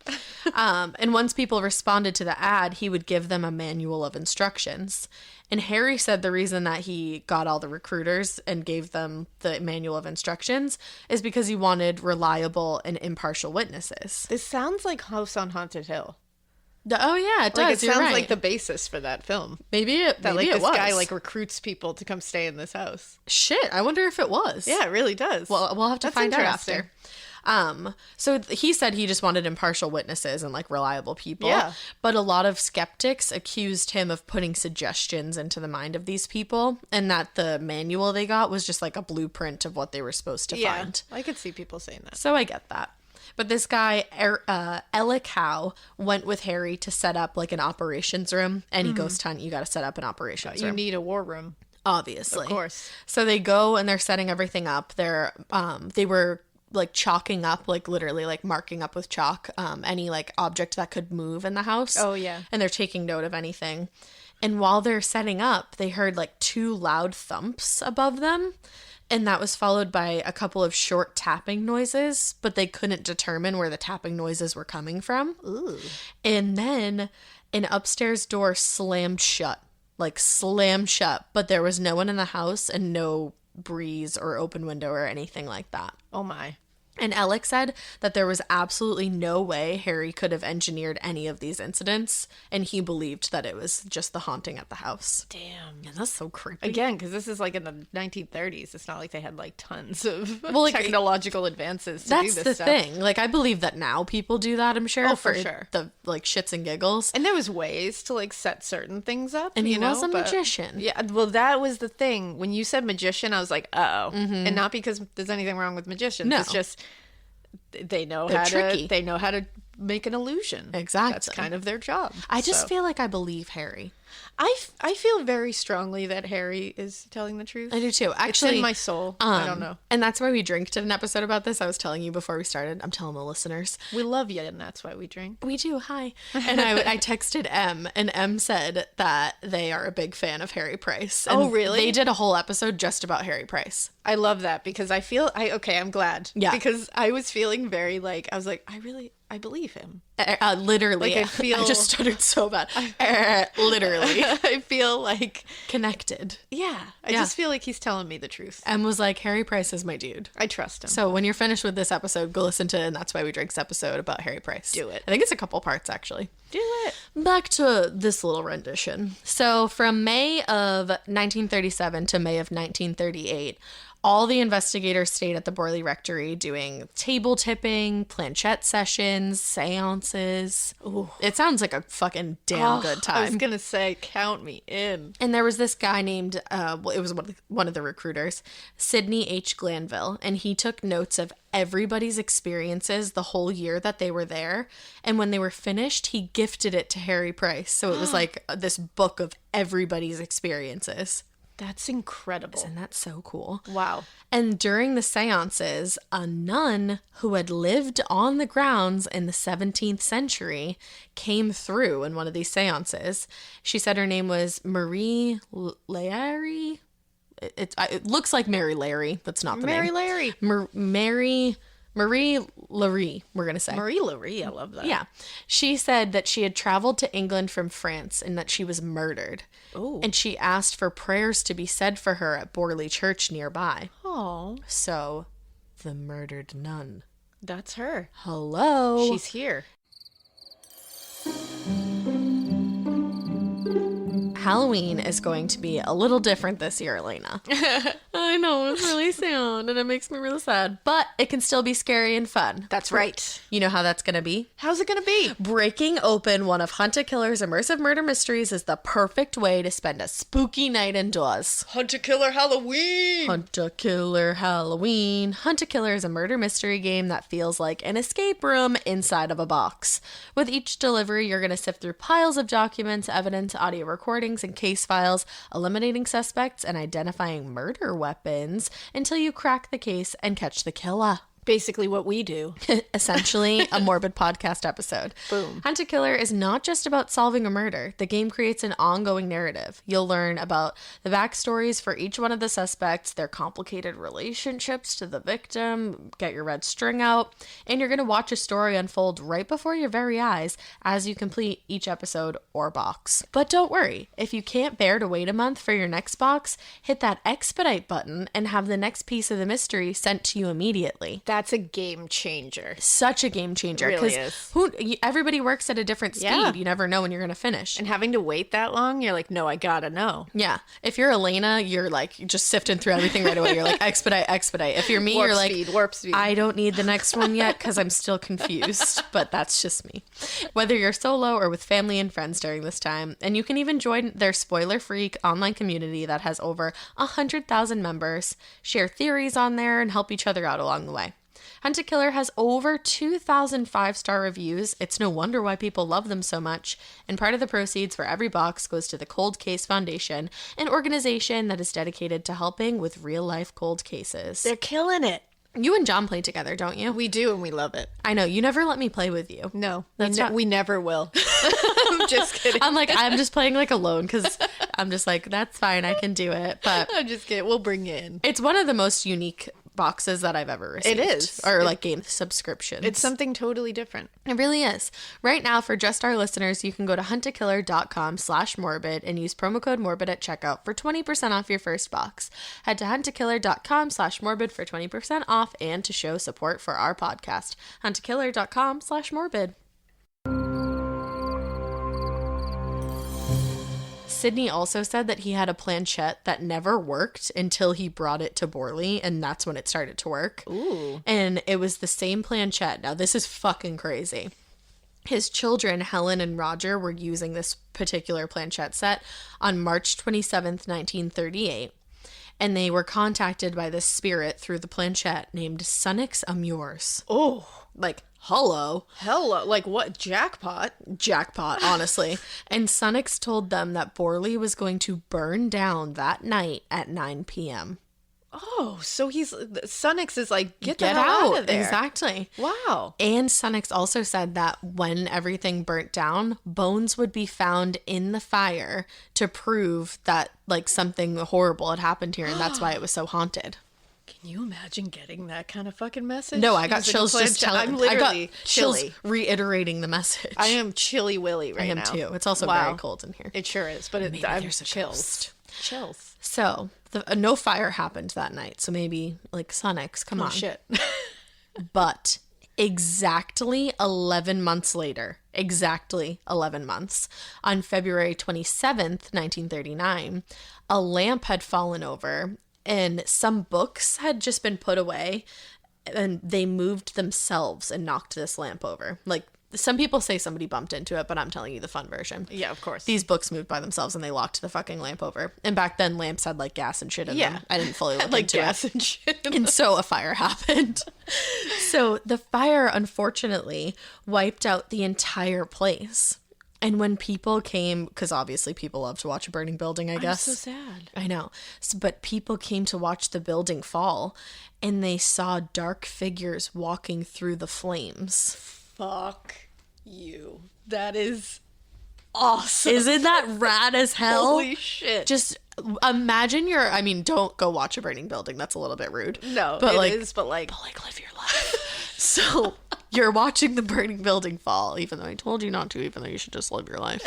And once people responded to the ad, he would give them a manual of instructions. And Harry said the reason that he got all the recruiters and gave them the manual of instructions is because he wanted reliable and impartial witnesses. This sounds like House on Haunted Hill. Oh yeah, it does. Like, it You're sounds right. like the basis for that film. Maybe it This was. guy like recruits people to come stay in this house. Shit, I wonder if it was. Yeah, it really does. Well, we'll have to That's find out interesting. after. So he said he just wanted impartial witnesses and like reliable people. Yeah. But a lot of skeptics accused him of putting suggestions into the mind of these people, and that the manual they got was just like a blueprint of what they were supposed to find. I could see people saying that. So I get that. But this guy, Ella Cow, went with Harry to set up like an operations room. Any ghost hunt, you got to set up an operations room. You need a war room. Obviously. Of course. So they go and they're setting everything up. They were like chalking up, like literally like marking up with chalk any like object that could move in the house. Oh, yeah. And they're taking note of anything. And while they're setting up, they heard like 2 loud thumps above them. And that was followed by a couple of short tapping noises, but they couldn't determine where the tapping noises were coming from. Ooh. And then an upstairs door slammed shut, but there was no one in the house and no breeze or open window or anything like that. Oh my. And Alex said that there was absolutely no way Harry could have engineered any of these incidents, and he believed that it was just the haunting at the house. Damn. And that's so creepy. Again, because this is like in the 1930s. It's not like they had like tons of like, technological advances to do That's this the stuff. thing. Like, I believe that now people do that, I'm sure. Oh, for sure. The like shits and giggles. And there was ways to like set certain things up. And he you know, was a but- magician. Yeah, well, that was the thing. When you said magician, I was like, uh-oh. Mm-hmm. And not because there's anything wrong with magicians. No. It's just they know They're how tricky. to. They know how to make an illusion. Exactly. That's kind of their job. I just So, feel like I believe Harry. I feel very strongly that Harry is telling the truth. I do too. It's Actually, in my soul. I don't know. And that's why we did an episode about this. I was telling you before we started. I'm telling the listeners. We love you, and that's why we drink. We do. Hi. And I texted M, and M said that they are a big fan of Harry Price. And Oh, really? They did a whole episode just about Harry Price. I love that because I feel I'm glad. Yeah. Because I was feeling very like I was like I believe him. Literally. Like, I feel- I just stuttered so bad. Literally. I feel like Connected. I Yeah. just feel like he's telling me the truth. M was like, Harry Price is my dude. I trust him. So when you're finished with this episode, go listen to And That's Why We Drink's episode about Harry Price. Do it. I think it's a couple parts, actually. Do it. Back to this little rendition. So from May of 1937 to May of 1938, all the investigators stayed at the Borley Rectory doing table tipping, planchette sessions, seances. Ooh, it sounds like a fucking damn good time. I was gonna say, count me in. And there was this guy named, it was one of the recruiters, Sidney H. Glanville, and he took notes of everybody's experiences the whole year that they were there. And when they were finished, he gifted it to Harry Price. So it was like this book of everybody's experiences. That's incredible. Isn't that so cool? Wow. And during the seances, a nun who had lived on the grounds in the 17th century came through in one of these seances. She said her name was Marie Larry. It looks like Mary Larry. That's not the Mary name. Larry. Marie Larry, we're going to say. Marie Larry, I love that. Yeah. She said that she had traveled to England from France and that she was murdered. Oh. And she asked for prayers to be said for her at Borley Church nearby. Oh. So, the murdered nun That's her. Hello. She's here. Halloween is going to be a little different this year, Alaina. I know, it's really sad and it makes me really sad, but it can still be scary and fun. That's right. You know how that's going to be? How's it going to be? Breaking open one of Hunt a Killer's immersive murder mysteries is the perfect way to spend a spooky night indoors. Hunt a Killer Halloween! Hunt a Killer Halloween. Hunt a Killer is a murder mystery game that feels like an escape room inside of a box. With each delivery, you're going to sift through piles of documents, evidence, audio recordings, and case files, eliminating suspects and identifying murder weapons until you crack the case and catch the killer. Basically what we do. Essentially, a morbid podcast episode. Boom. Hunt a Killer is not just about solving a murder. The game creates an ongoing narrative. You'll learn about the backstories for each one of the suspects, their complicated relationships to the victim, get your red string out, and you're going to watch a story unfold right before your very eyes as you complete each episode or box. But don't worry, if you can't bear to wait a month for your next box, hit that expedite button and have the next piece of the mystery sent to you immediately. That's a game changer. Such a game changer. It really is. Everybody works at a different speed. Yeah. You never know when you're going to finish. And having to wait that long, you're like, no, I gotta know. Yeah. If you're Alaina, you're like just sifting through everything right away. You're like, expedite. If you're me, Warp you're like, speed, warp speed. I don't need the next one yet because I'm still confused. But that's just me. Whether you're solo or with family and friends during this time, and you can even join their spoiler-free online community that has over 100,000 members, share theories on there, and help each other out along the way. Hunt a Killer has over 2,000 5-star reviews. It's no wonder why people love them so much. And part of the proceeds for every box goes to the Cold Case Foundation, an organization that is dedicated to helping with real-life cold cases. They're killing it. You and John play together, don't you? We do, and we love it. I know. You never let me play with you. No, we never will. I'm just kidding. I'm just playing like alone because I'm just like, that's fine. I can do it. But I'm just kidding. We'll bring you in. It's one of the most unique boxes that I've ever received. It is. Or like game subscriptions. It's something totally different. It really is. Right now, for just our listeners, you can go to huntakiller.com/morbid and use promo code morbid at checkout for 20% off your first box. Head to huntakiller.com/morbid for 20% off and to show support for our podcast. huntakiller.com/morbid. Sydney also said that he had a planchette that never worked until he brought it to Borley, and that's when it started to work. Ooh. And it was the same planchette. Now, this is fucking crazy. His children, Helen and Roger, were using this particular planchette set on March 27th, 1938. And they were contacted by this spirit through the planchette named Sunnix Amures. Oh. Like, hello. Hello. Like what? Jackpot? Jackpot, honestly. And Sunnix told them that Borley was going to burn down that night at 9 p.m. Oh, so Sunnix is like, get the hell out of there. Exactly. Wow. And Sunnix also said that when everything burnt down, bones would be found in the fire to prove that like something horrible had happened here, and that's why it was so haunted. Can you imagine getting that kind of fucking message? No, I got chills just telling. I'm literally I got chills chilly. reiterating the message. I am chilly willy right now. I am too. It's also very cold in here. It sure is, but I'm there's a chills. ghost. Chills. So no fire happened that night. So maybe like Sunnix, come on. Shit. But exactly 11 months later, on February 27th, 1939, a lamp had fallen over and some books had just been put away and they moved themselves and knocked this lamp over. Like, some people say somebody bumped into it, but I'm telling you the fun version. Yeah, of course. These books moved by themselves and they locked the fucking lamp over. And back then, lamps had like gas and shit in them. I didn't fully look into gas it. And shit. And so a fire happened. So the fire, unfortunately, wiped out the entire place. And when people came, because obviously people love to watch a burning building, I guess. I'm so sad. I know. But people came to watch the building fall, and they saw dark figures walking through the flames. Fuck you. That is awesome. Isn't that rad as hell? Holy shit. Just imagine don't go watch a burning building. That's a little bit rude. No, but it is, but live your life. So you're watching the burning building fall, even though I told you not to, even though you should just live your life.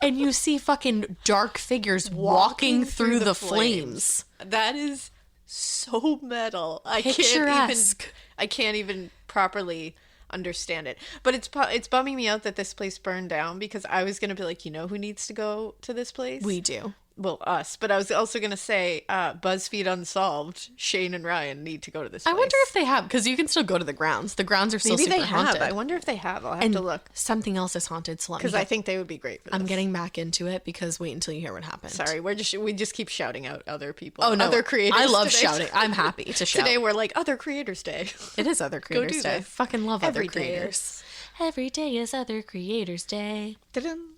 And you see fucking dark figures walking through the flames. That is so metal. Picturesque. I can't even properly understand it. But it's bumming me out that this place burned down, because I was gonna be like, you know who needs to go to this place? We do. Well, us. But I was also gonna say BuzzFeed Unsolved, Shane and Ryan need to go to this place. I wonder if they have, because you can still go to the grounds. The grounds are still maybe super they have. haunted. I wonder if they have. I'll have to look, Something else is haunted, so let me because I think they would be great for this. I'm getting back into it, because wait until you hear what happened. Sorry, we just keep shouting out other people. Oh no, other creators. I love today. shouting. I'm happy to shout. Today we're like Other Creators Day. It is Other Creators do Day. this. Fucking love Every Other day Creators. Every day is Other Creators Day. Ta-dum.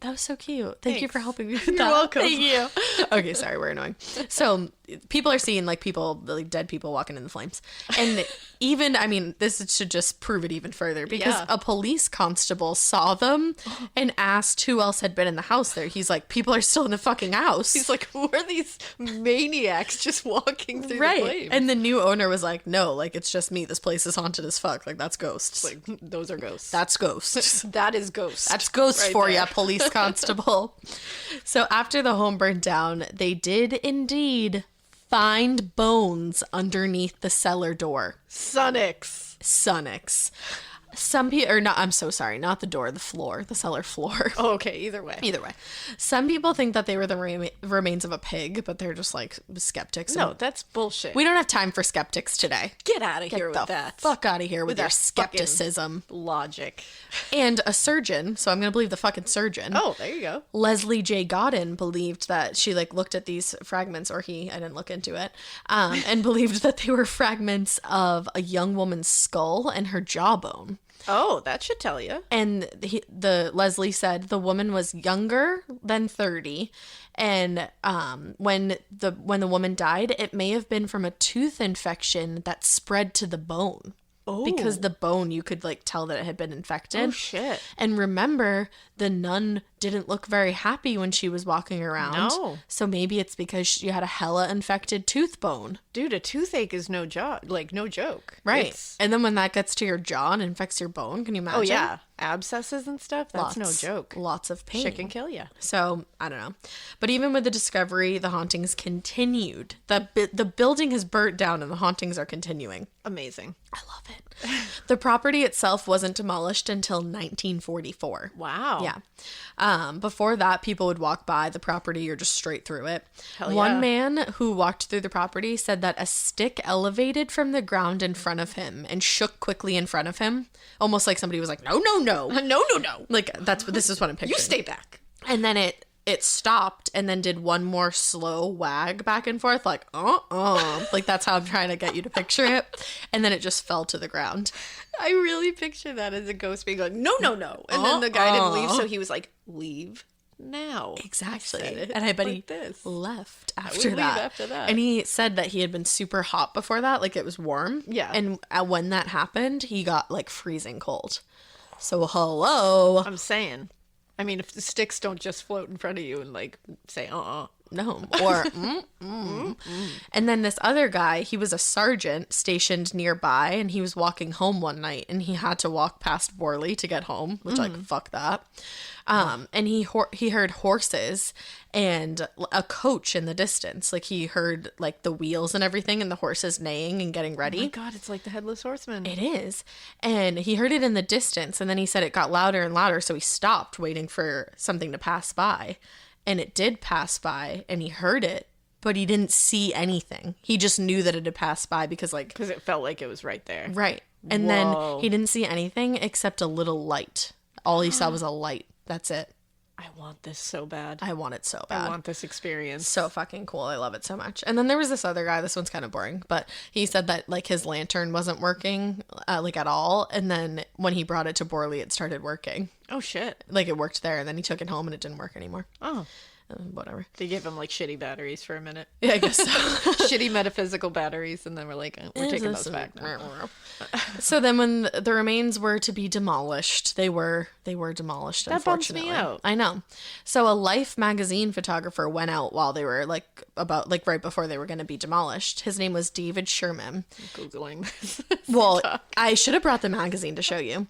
That was so cute. Thank you for Thanks. helping me with You're that. welcome. Thank you. Okay, sorry, we're annoying. So people are seeing like dead people walking in the flames. And even, I mean, this should just prove it even further, because a police constable saw them and asked who else had been in the house there. He's like, people are still in the fucking house. He's like, who are these maniacs just walking through the flames? And the new owner was like, no, like, it's just me. This place is haunted as fuck. Like, that's ghosts. like, those are ghosts. That's ghosts. That is ghosts. That's ghosts right for there. ya, police constable. So after the home burned down, they did indeed find bones underneath the cellar door. Sunnix. Some people, or not, I'm so sorry, not the door, the floor, the cellar floor. Oh, okay, either way. Either way. Some people think that they were the remains of a pig, but they're just like skeptics. No, that's bullshit. We don't have time for skeptics today. Get out of here Get with the that. fuck out of here with your that fucking skepticism. logic. And a surgeon, so I'm going to believe the fucking surgeon. Oh, there you go. Leslie J. Godden believed that she like looked at these fragments, or I didn't look into it, and believed that they were fragments of a young woman's skull and her jawbone. Oh, that should tell you. And Leslie said the woman was younger than 30, and when the woman died, it may have been from a tooth infection that spread to the bone. Oh. Because the bone, you could like tell that it had been infected. Oh, shit. And remember, the nun didn't look very happy when she was walking around. No. So maybe it's because she had a hella infected tooth bone. Dude, a toothache is no joke. Right. It's- And then when that gets to your jaw and infects your bone, can you imagine? Oh, yeah. Abscesses and stuff? That's no joke. Lots of pain. Shit can kill you. So, I don't know. But even with the discovery, the hauntings continued. The building has burnt down and the hauntings are continuing. Amazing. I love it. The property itself wasn't demolished until 1944. Wow. Yeah. Before that, people would walk by the property or just straight through it. Hell yeah. One man who walked through the property said that a stick elevated from the ground in front of him and shook quickly in front of him, almost like somebody was like, no, no, no. No. Like, this is what I'm picturing. You stay back. And then it stopped and then did one more slow wag back and forth, like, like that's how I'm trying to get you to picture it. And then it just fell to the ground. I really picture that as a ghost being like, no. And then the guy didn't leave, so he was like, leave now. Exactly. I said it And I bet like he this. left would after leave that. after that. And he said that he had been super hot before that, like it was warm. Yeah. And when that happened, he got like freezing cold. So hello. I'm saying. I mean, if the sticks don't just float in front of you and like say, No. Or, And then this other guy, he was a sergeant stationed nearby, and he was walking home one night, and he had to walk past Borley to get home, which, like, fuck that. And he heard horses and a coach in the distance. Like, he heard, like, the wheels and everything and the horses neighing and getting ready. oh my God, it's like the Headless Horseman. It is. And he heard it in the distance, and then he said it got louder and louder, so he stopped waiting for something to pass by. And it did pass by, and he heard it, but he didn't see anything. He just knew that it had passed by because, like... Because it felt like it was right there. Right. And Whoa. then he didn't see anything except a little light. All he saw was a light. That's it. I want this so bad. I want it so bad. I want this experience. So fucking cool. I love it so much. And then there was this other guy. This one's kind of boring, but he said that like his lantern wasn't working like at all. And then when he brought it to Borley, it started working. Oh, shit. Like it worked there, and then he took it home and it didn't work anymore. Oh. Whatever. They gave him like shitty batteries for a minute. Yeah, I guess so. Shitty metaphysical batteries, and then we're like, we're taking those back now. So then when the remains were to be demolished, they were demolished, That bums unfortunately. me out. I know. So a Life magazine photographer went out while they were right before they were going to be demolished. His name was David Sherman. I'm Googling this. Well, I should have brought the magazine to show you.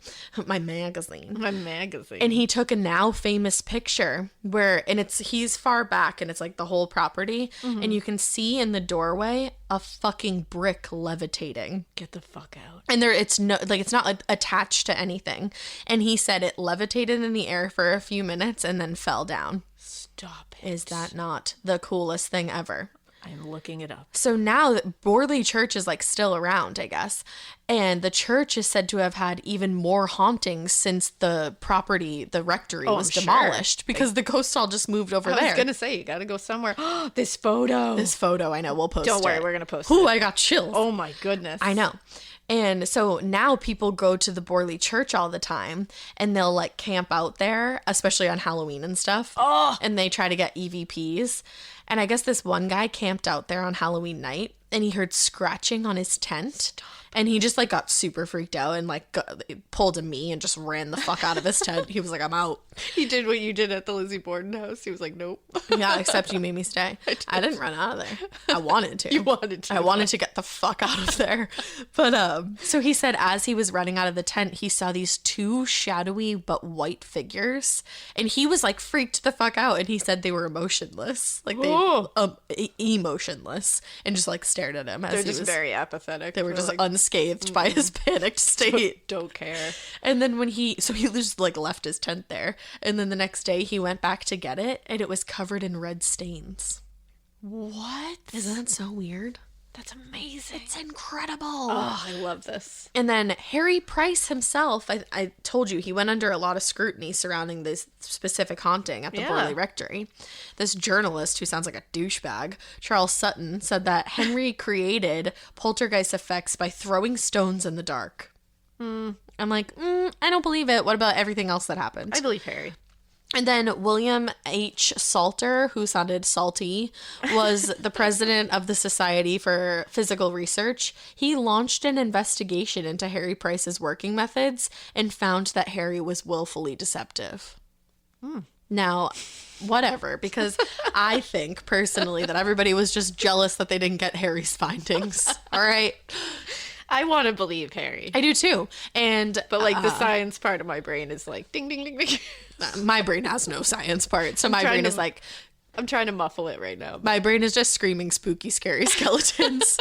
My magazine. My magazine. And he took a now famous picture he's he's far back and it's like the whole property, and you can see in the doorway a fucking brick levitating. Get the fuck out. And it's not like attached to anything. And he said it levitated in the air for a few minutes and then fell down. Stop it. Is that not the coolest thing ever? I'm looking it up. So now that Borley Church is like still around, I guess. And the church is said to have had even more hauntings since the property, the rectory, was demolished because the ghosts all just moved over there. I was going to say, you got to go somewhere. This photo, I know. We'll post it. Don't worry, we're going to post it. Ooh, I got chills. Oh my goodness. I know. And so now people go to the Borley Church all the time and they'll like camp out there, especially on Halloween and stuff. And they try to get EVPs. And I guess this one guy camped out there on Halloween night and he heard scratching on his tent. And he just like got super freaked out and like pulled a me and just ran the fuck out of his tent. He was like, I'm out. He did what you did at the Lizzie Borden house. He was like, nope. Yeah, except you made me stay. I didn't run out of there. I wanted to. You wanted to. I wanted to get the fuck out of there. But so he said as he was running out of the tent, he saw these two shadowy but white figures. And he was like freaked the fuck out. And he said they were emotionless. Like they emotionless. And just like stared at him. They're just very apathetic. They were just like, unscathed by his panicked state. Don't care. And then he just like left his tent there. And then the next day he went back to get it and it was covered in red stains. What? Isn't that so weird? That's amazing. It's incredible. Oh, I love this. And then Harry Price himself, I told you, he went under a lot of scrutiny surrounding this specific haunting at the Borley Rectory. This journalist, who sounds like a douchebag, Charles Sutton, said that Henry created poltergeist effects by throwing stones in the dark. I'm like, I don't believe it. What about everything else that happened? I believe Harry. And then William H. Salter, who sounded salty, was the president of the Society for Physical Research. He launched an investigation into Harry Price's working methods and found that Harry was willfully deceptive. Now, whatever, because I think personally that everybody was just jealous that they didn't get Harry's findings. All right. I want to believe Harry. I do too. But like the science part of my brain is like ding ding ding ding. My brain has no science part. So my brain is like, I'm trying to muffle it right now. My brain is just screaming spooky, scary skeletons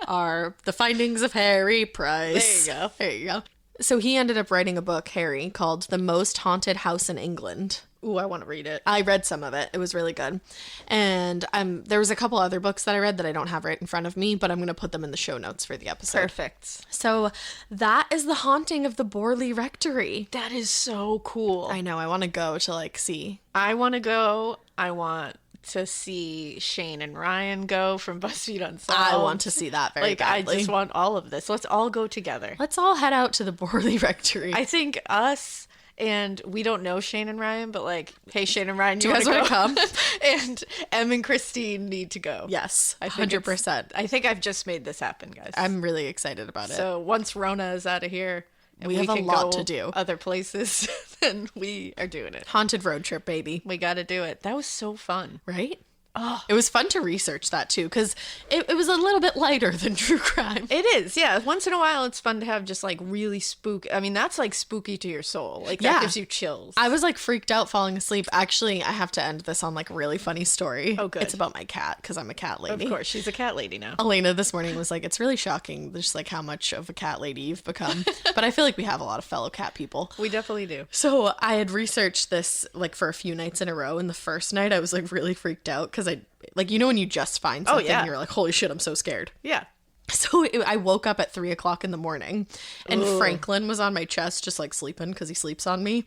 are the findings of Harry Price. There you go. There you go. So he ended up writing a book, Harry, called The Most Haunted House in England. Ooh, I want to read it. I read some of it. It was really good. And there was a couple other books that I read that I don't have right in front of me, but I'm going to put them in the show notes for the episode. Perfect. So that is the haunting of the Borley Rectory. That is so cool. I know. I want to go to like see. I want to go. I want to see Shane and Ryan go from BuzzFeed Unsolved. I want to see that very badly. I just want all of this. Let's all go together. Let's all head out to the Borley Rectory. I think us, and we don't know Shane and Ryan, but like, hey, Shane and Ryan, do you guys want to come? And Em and Christine need to go. Yes, 100%. I think I've just made this happen, guys. I'm really excited about it. So once Rona is out of here, and we have a lot to do. Other places, then we are doing it. Haunted road trip, baby. We got to do it. That was so fun. Right? Oh. It was fun to research that too, because it was a little bit lighter than true crime. It is, yeah. Once in a while, it's fun to have just like really spooky. I mean, that's like spooky to your soul. Like that gives you chills. I was like freaked out falling asleep. Actually, I have to end this on like a really funny story. Oh, good. It's about my cat because I'm a cat lady. Of course, she's a cat lady now. Alaina this morning was like, it's really shocking just like how much of a cat lady you've become. But I feel like we have a lot of fellow cat people. We definitely do. So I had researched this like for a few nights in a row, and the first night I was like really freaked out because when you just find something, you're like, holy shit, I'm so scared. Yeah. So I woke up at 3:00 in the morning, and Franklin was on my chest just like sleeping because he sleeps on me.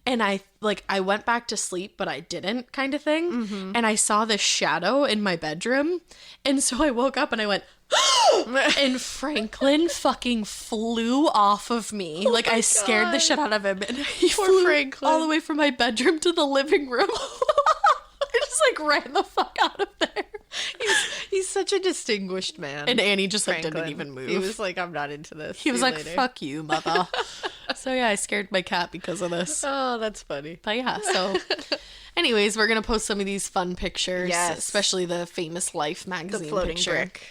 And I went back to sleep, but I didn't, kind of thing. Mm-hmm. And I saw this shadow in my bedroom. And so I woke up and I went, and Franklin fucking flew off of me. Oh, I scared the shit out of him. And he flew Franklin. all the way from my bedroom to the living room. I just ran the fuck out of there. He's such a distinguished man. And Annie just didn't even move. He was like, I'm not into this. He was like, fuck you, mother. So yeah, I scared my cat because of this. Oh, that's funny. But yeah, so anyways, we're going to post some of these fun pictures, especially the Famous Life magazine the floating picture. brick.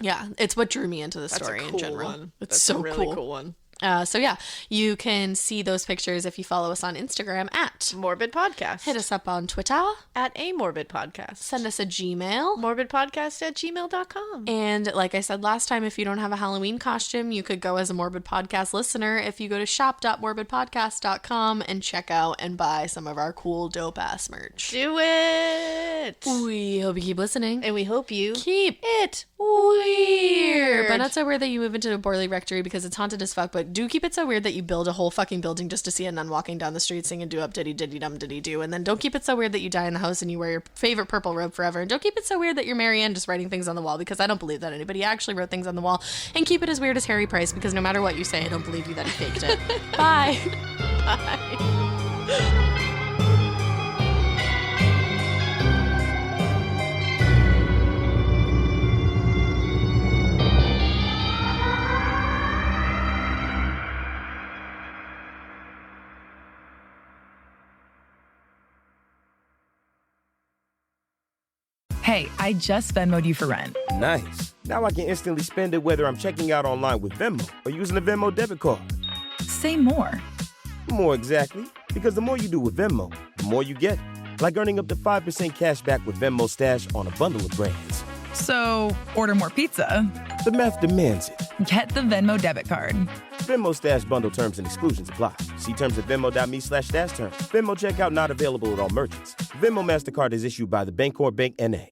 Yeah, it's what drew me into the story in general. One. It's That's so a really cool one. So yeah, you can see those pictures if you follow us on Instagram at Morbid Podcast. Hit us up on Twitter at A Morbid Podcast. Send us a Gmail, morbidpodcast@gmail.com. And like I said last time, if you don't have a Halloween costume, you could go as a Morbid Podcast listener if you go to shop.morbidpodcast.com and check out and buy some of our cool dope ass merch. Do it. We hope you keep listening, and we hope you keep it weird. But not so weird that you move into a Borley Rectory because it's haunted as fuck, but do keep it so weird that you build a whole fucking building just to see a nun walking down the street singing do up diddy diddy dum diddy do. And then don't keep it so weird that you die in the house and you wear your favorite purple robe forever. And don't keep it so weird that you're Marianne just writing things on the wall, because I don't believe that anybody actually wrote things on the wall. And keep it as weird as Harry Price, because no matter what you say, I don't believe you that he faked it. Bye. Bye. Hey, I just Venmo'd you for rent. Nice. Now I can instantly spend it whether I'm checking out online with Venmo or using a Venmo debit card. Say more. More exactly. Because the more you do with Venmo, the more you get. Like earning up to 5% cash back with Venmo Stash on a bundle of brands. So, order more pizza. The math demands it. Get the Venmo debit card. Venmo Stash bundle terms and exclusions apply. See terms at venmo.me/stash terms. Venmo checkout not available at all merchants. Venmo MasterCard is issued by the Bancorp Bank N.A.